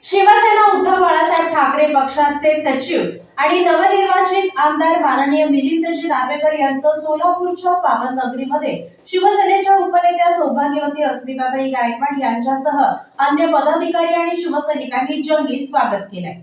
शिवसेना उद्धव बाळासाहेब ठाकरे पक्षाचे सचिव आणि नवनिर्वाचित आमदार माननीय मिलिंदजी नार्वेकर यांचं सोलापूरच्या पावननगरीमध्ये शिवसेनेच्या उपनेत्या सौभाग्यवती अस्मिताताई गायकवाड यांच्यासह अन्य पदाधिकारी आणि शिवसैनिकांनी जंगी स्वागत केले।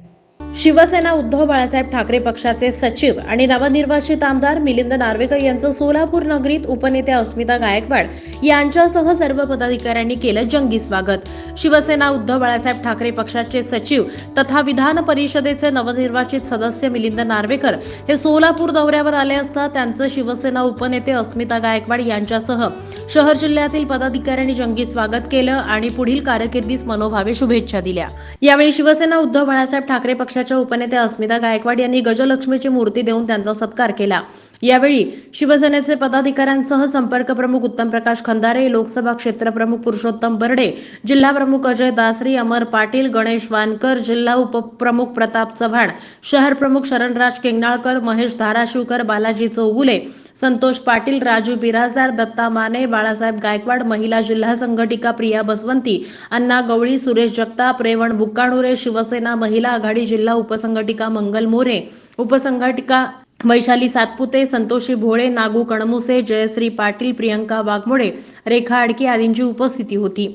शिवसेना उद्धव बाळासाहेब ठाकरे पक्षाचे सचिव आणि नवनिर्वाचित आमदार मिलिंद नार्वेकर यांचं सोलापूर नगरीत उपनेत्या अस्मिता गायकवाड यांच्यासह सर्व पदाधिकाऱ्यांनी केलं जंगी स्वागत। शिवसेना उद्धव बाळासाहेब ठाकरे पक्षाचे सचिव तथा विधान परिषदेचे नवनिर्वाचित सदस्य मिलिंद नार्वेकर हे सोलापूर दौऱ्यावर आले असता त्यांचं शिवसेना उपनेते अस्मिता गायकवाड यांच्यासह शहर जिल्ह्यातील पदाधिकाऱ्यांनी जंगी स्वागत केलं आणि पुढील कारकिर्दीस मनोभावे शुभेच्छा दिल्या। यावेळी शिवसेना उद्धव बाळासाहेब ठाकरे पक्षाच्या उपनेत्या अस्मिता गायकवाड यांनी गजलक्ष्मीची मूर्ती देऊन त्यांचा सत्कार केला। यावेळी शिवसेनेचे पदाधिकाऱ्यांसह संपर्क प्रमुख उत्तम प्रकाश खंदारे, लोकसभा क्षेत्र प्रमुख पुरुषोत्तम बर्डे, जिल्हा प्रमुख अजय दासरी, अमर पाटील, गणेश वानकर, जिल्हा उपप्रमुख प्रताप चव्हाण, शहर प्रमुख शरणराज केंगणाळकर, महेश धाराशिवकर, बालाजी चौगुले, संतोष पाटील, राजू बिराजदार, दत्ता माने, बाळासाहेब गायकवाड, महिला जिल्हा संघटिका प्रिया बसवंती, अण्णा गवळी, सुरेश जगताप, रेवण बुक्काणुरे, शिवसेना महिला आघाडी जिल्हा उपसंघटिका मंगल मोरे, उपसंघटिका वैशाली सातपुते, संतोषी भोळे, नागू कणमुसे, जयश्री पाटील, प्रियंका वाघमोडे, रेखा आडके आदींची उपस्थिती होती।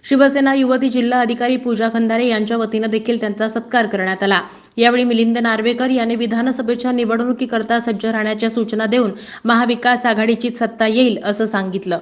शिवसेना युवती जिल्हा अधिकारी पूजा खंदारे यांच्या वतीने देखील त्यांचा सत्कार करण्यात आला। यावेळी मिलिंद नार्वेकर यांनी विधानसभेच्या निवडणुकीकरता सज्ज राहण्याच्या सूचना देऊन महाविकास आघाडीची सत्ता येईल असं सांगितलं।